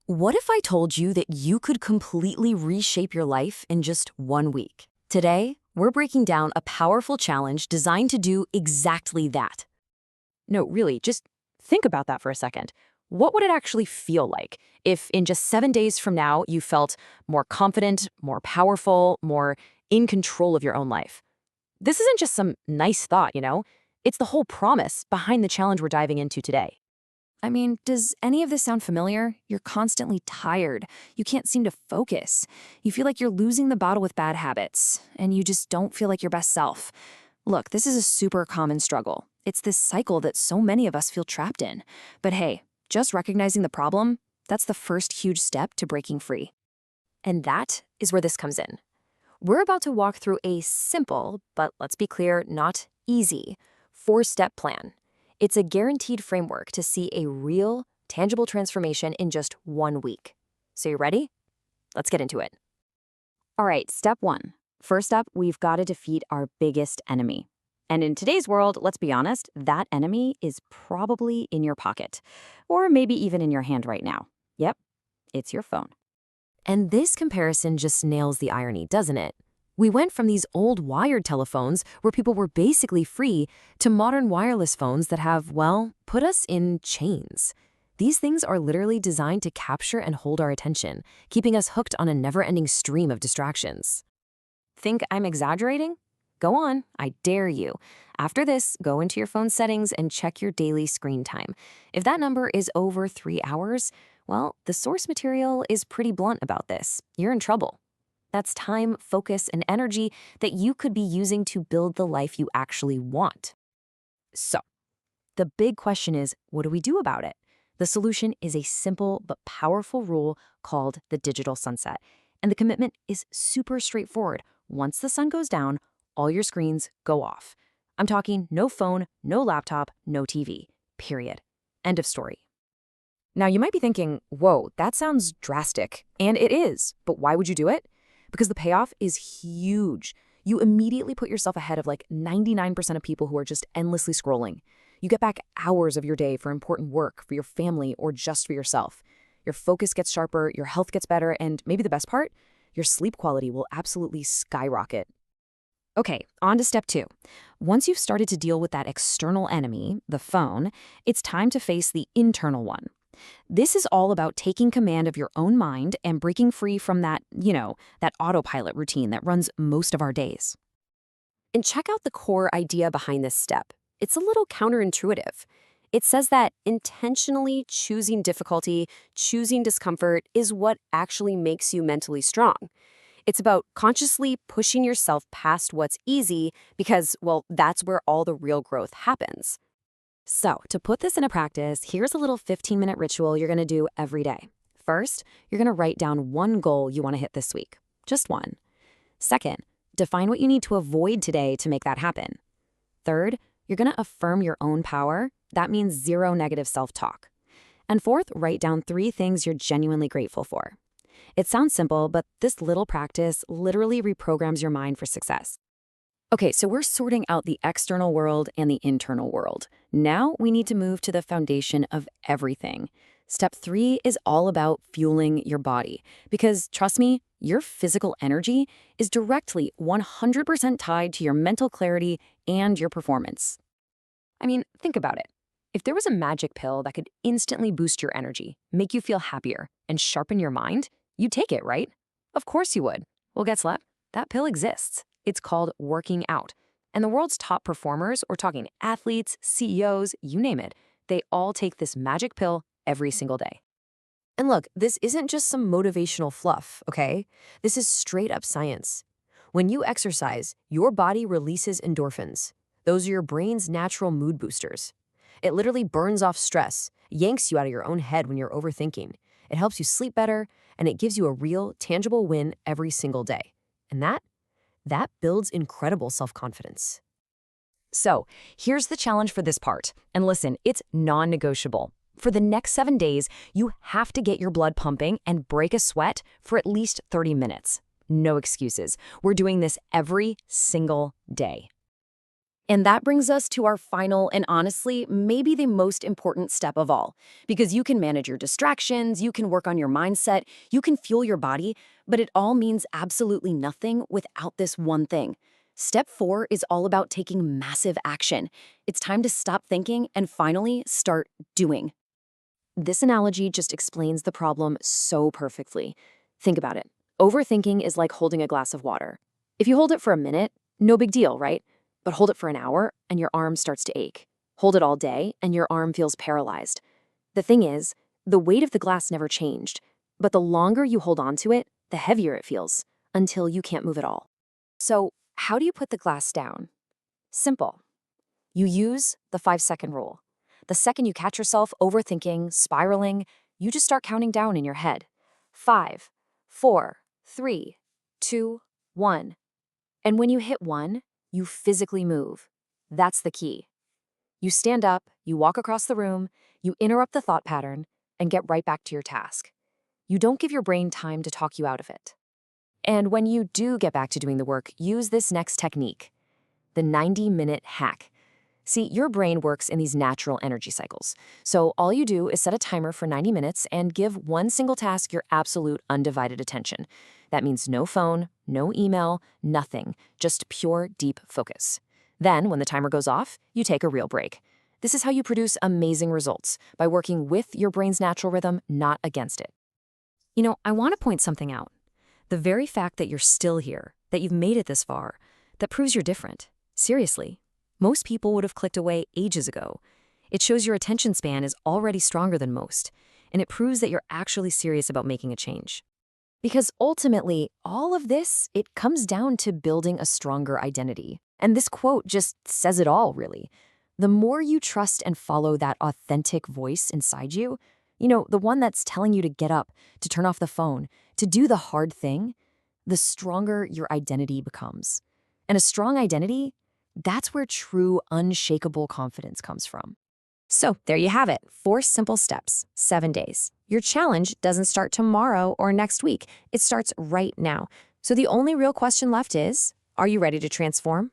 What if I told you that you could completely reshape your life in just 1 week? Today, we're breaking down a powerful challenge designed to do exactly that. No, really, just think about that for a second. What would it actually feel like if in just 7 days from now you felt more confident, more powerful, more in control of your own life? This isn't just some nice thought. It's the whole promise behind the challenge we're diving into today. I mean, does any of this sound familiar? You're constantly tired. You can't seem to focus. You feel like you're losing the battle with bad habits, and you just don't feel like your best self. Look, this is a super common struggle. It's this cycle that so many of us feel trapped in. But hey, just recognizing the problem, that's the first huge step to breaking free. And that is where this comes in. We're about to walk through a simple, but let's be clear, not easy, 4-step plan. It's a guaranteed framework to see a real, tangible transformation in just 1 week. So you ready? Let's get into it. All right, step one. First up, we've got to defeat our biggest enemy. And in today's world, let's be honest, that enemy is probably in your pocket, or maybe even in your hand right now. Yep, it's your phone. And this comparison just nails the irony, doesn't it? We went from these old wired telephones where people were basically free to modern wireless phones that have, well, put us in chains. These things are literally designed to capture and hold our attention, keeping us hooked on a never-ending stream of distractions. Think I'm exaggerating? Go on, I dare you. After this, go into your phone settings and check your daily screen time. If that number is over 3 hours, well, the source material is pretty blunt about this. You're in trouble. That's time, focus, and energy that you could be using to build the life you actually want. So, the big question is, what do we do about it? The solution is a simple but powerful rule called the digital sunset. And the commitment is super straightforward. Once the sun goes down, all your screens go off. I'm talking no phone, no laptop, no TV, period. End of story. Now, you might be thinking, whoa, that sounds drastic. And it is. But why would you do it? Because the payoff is huge. You immediately put yourself ahead of like 99% of people who are just endlessly scrolling. You get back hours of your day for important work, for your family, or just for yourself. Your focus gets sharper, your health gets better, and maybe the best part, your sleep quality will absolutely skyrocket. Okay, on to step 2. Once you've started to deal with that external enemy, the phone, it's time to face the internal one. This is all about taking command of your own mind and breaking free from that autopilot routine that runs most of our days. And check out the core idea behind this step. It's a little counterintuitive. It says that intentionally choosing difficulty, choosing discomfort, is what actually makes you mentally strong. It's about consciously pushing yourself past what's easy because, well, that's where all the real growth happens. So, to put this into practice, here's a little 15-minute ritual you're going to do every day. First, you're going to write down one goal you want to hit this week. Just one. Second, define what you need to avoid today to make that happen. Third, you're going to affirm your own power. That means 0 negative self-talk. And fourth, write down 3 things you're genuinely grateful for. It sounds simple, but this little practice literally reprograms your mind for success. Okay, so we're sorting out the external world and the internal world. Now we need to move to the foundation of everything. Step 3 is all about fueling your body. Because trust me, your physical energy is directly 100% tied to your mental clarity and your performance. I mean, think about it. If there was a magic pill that could instantly boost your energy, make you feel happier, and sharpen your mind, you'd take it, right? Of course you would. Well, guess what? That pill exists. It's called working out. And the world's top performers, we're talking athletes, CEOs, you name it, they all take this magic pill every single day. And look, this isn't just some motivational fluff, okay? This is straight up science. When you exercise, your body releases endorphins. Those are your brain's natural mood boosters. It literally burns off stress, yanks you out of your own head when you're overthinking. It helps you sleep better, and it gives you a real, tangible win every single day. And that builds incredible self-confidence. So, here's the challenge for this part. And listen, it's non-negotiable. For the next 7 days, you have to get your blood pumping and break a sweat for at least 30 minutes. No excuses. We're doing this every single day. And that brings us to our final and honestly, maybe the most important step of all. Because you can manage your distractions, you can work on your mindset, you can fuel your body, but it all means absolutely nothing without this one thing. Step 4 is all about taking massive action. It's time to stop thinking and finally start doing. This analogy just explains the problem so perfectly. Think about it. Overthinking is like holding a glass of water. If you hold it for a minute, no big deal, right? But hold it for an hour and your arm starts to ache. Hold it all day and your arm feels paralyzed. The thing is, the weight of the glass never changed, but the longer you hold on to it, the heavier it feels, until you can't move at all. So, how do you put the glass down? Simple. You use the 5-second rule. The second you catch yourself overthinking, spiraling, you just start counting down in your head. 5, 4, 3, 2, 1. And when you hit 1, you physically move. That's the key. You stand up, you walk across the room, you interrupt the thought pattern, and get right back to your task. You don't give your brain time to talk you out of it. And when you do get back to doing the work, use this next technique, the 90-minute hack. See, your brain works in these natural energy cycles. So all you do is set a timer for 90 minutes and give one single task your absolute undivided attention. That means no phone, no email, nothing, just pure, deep focus. Then, when the timer goes off, you take a real break. This is how you produce amazing results, by working with your brain's natural rhythm, not against it. You know, I want to point something out. The very fact that you're still here, that you've made it this far, that proves you're different. Seriously. Most people would have clicked away ages ago. It shows your attention span is already stronger than most, and it proves that you're actually serious about making a change. Because ultimately, all of this, it comes down to building a stronger identity. And this quote just says it all, really. The more you trust and follow that authentic voice inside you, the one that's telling you to get up, to turn off the phone, to do the hard thing, the stronger your identity becomes. And a strong identity, that's where true, unshakable confidence comes from. So there you have it, 4 simple steps, 7 days. Your challenge doesn't start tomorrow or next week. It starts right now. So the only real question left is, are you ready to transform?